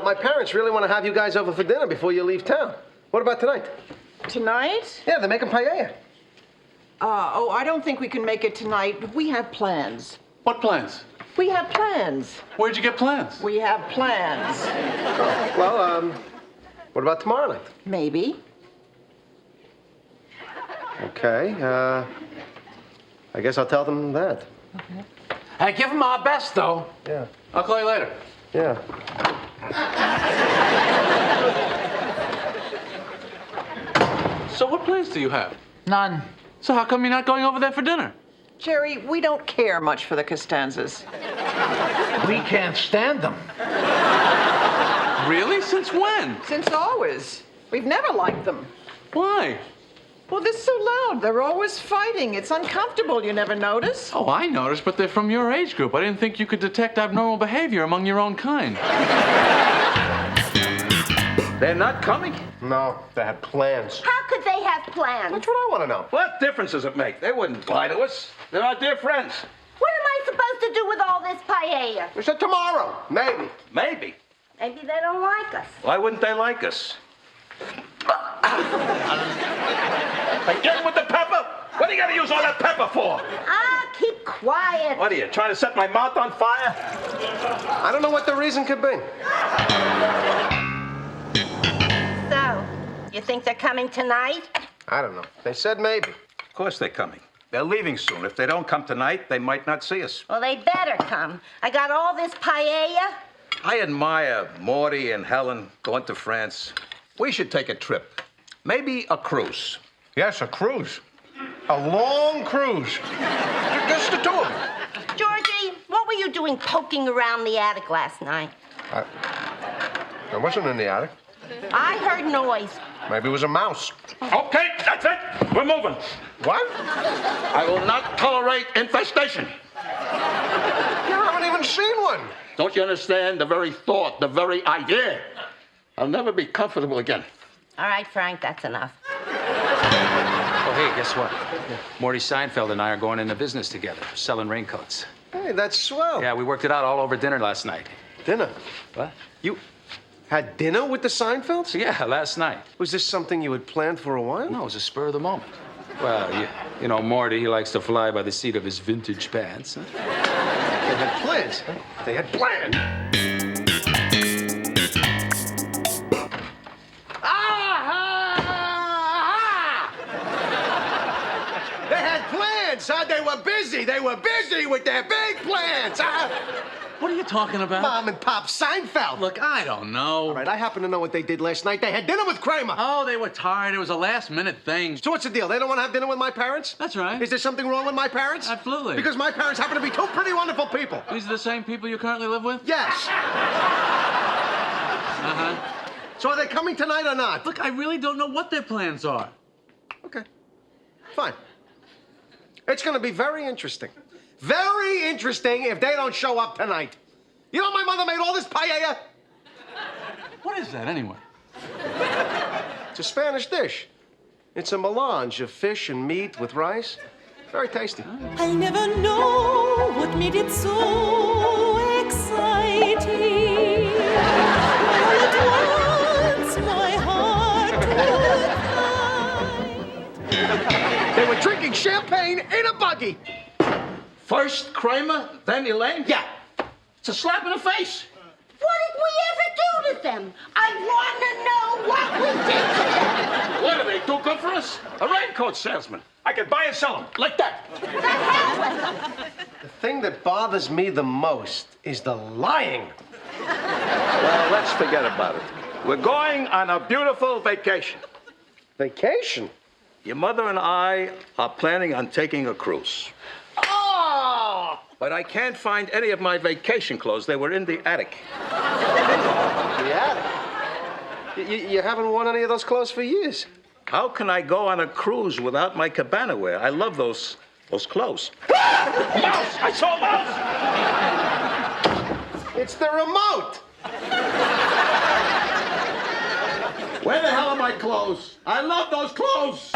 my parents really want to have you guys over for dinner before you leave town. What about tonight? Tonight? Yeah, they're making paella. I don't think we can make it tonight. We have plans. What plans? We have plans. Where'd you get plans? We have plans. Well, what about tomorrow night? Maybe. Okay, I guess I'll tell them that. Okay. Hey, give them our best, though. Yeah. I'll call you later. Yeah. So what plans do you have? None. So how come you're not going over there for dinner? Jerry, we don't care much for the Costanzas. We can't stand them. Really? Since when? Since always. We've never liked them. Why? Well, they're so loud. They're always fighting. It's uncomfortable. You never notice? Oh, I noticed, but they're from your age group. I didn't think you could detect abnormal behavior among your own kind. They're not coming? No, they had plans. How could they have plans? That's what I want to know. What difference does it make? They wouldn't lie to us. They're our dear friends. What am I supposed to do with all this paella? We said tomorrow, maybe. Maybe. Maybe they don't like us. Why wouldn't they like us? Again with the pepper? What are you going to use all that pepper for? Ah, keep quiet. What are you, trying to set my mouth on fire? I don't know what the reason could be. So, you think they're coming tonight? I don't know. They said maybe. Of course they're coming. They're leaving soon. If they don't come tonight, they might not see us. Well, they better come. I got all this paella. I admire Morty and Helen going to France. We should take a trip. Maybe a cruise. Yes, a cruise. A long cruise. Just the two of them. Georgie, what were you doing poking around the attic last night? I wasn't in the attic. I heard noise. Maybe it was a mouse. Okay, that's it. We're moving. What? I will not tolerate infestation. You haven't even seen one. Don't you understand? The very thought, the very idea. I'll never be comfortable again. All right, Frank, that's enough. Oh, hey, guess what? Morty Seinfeld and I are going into business together, selling raincoats. Hey, that's swell. Yeah, we worked it out all over dinner last night. Dinner. What? You had dinner with the Seinfelds? Yeah, last night. Was this something you had planned for a while? No, it was a spur of the moment. Well, you know, Morty, he likes to fly by the seat of his vintage pants. Huh? They had plans. Huh? They had plans. They had plans, huh? They were busy. They were busy with their big plans, huh? What are you talking about? Mom and Pop Seinfeld. Look, I don't know. All right, I happen to know what they did last night. They had dinner with Kramer. Oh, they were tired. It was a last-minute thing. So what's the deal? They don't want to have dinner with my parents? That's right. Is there something wrong with my parents? Absolutely. Because my parents happen to be two pretty wonderful people. These are the same people you currently live with? Yes. Uh-huh. So are they coming tonight or not? Look, I really don't know what their plans are. Okay. Fine. It's going to be very interesting. Very interesting if they don't show up tonight. You know my mother made all this paella? What is that, anyway? It's a Spanish dish. It's a melange of fish and meat with rice. Very tasty. I'll never know what made it so exciting. All at once, my heart would find. They were drinking champagne in a buggy. First Kramer, then Elaine? Yeah. It's a slap in the face. What did we ever do to them? I want to know what we did to them. What are they, too good for us? A raincoat salesman. I could buy and sell them, like that. The hell with them. The thing that bothers me the most is the lying. Well, let's forget about it. We're going on a beautiful vacation. Vacation? Your mother and I are planning on taking a cruise. Oh! But I can't find any of my vacation clothes. They were in the attic. The attic? You haven't worn any of those clothes for years. How can I go on a cruise without my cabana wear? I love those clothes. Mouse! I saw a mouse! It's the remote. Where the hell are my clothes? I love those clothes!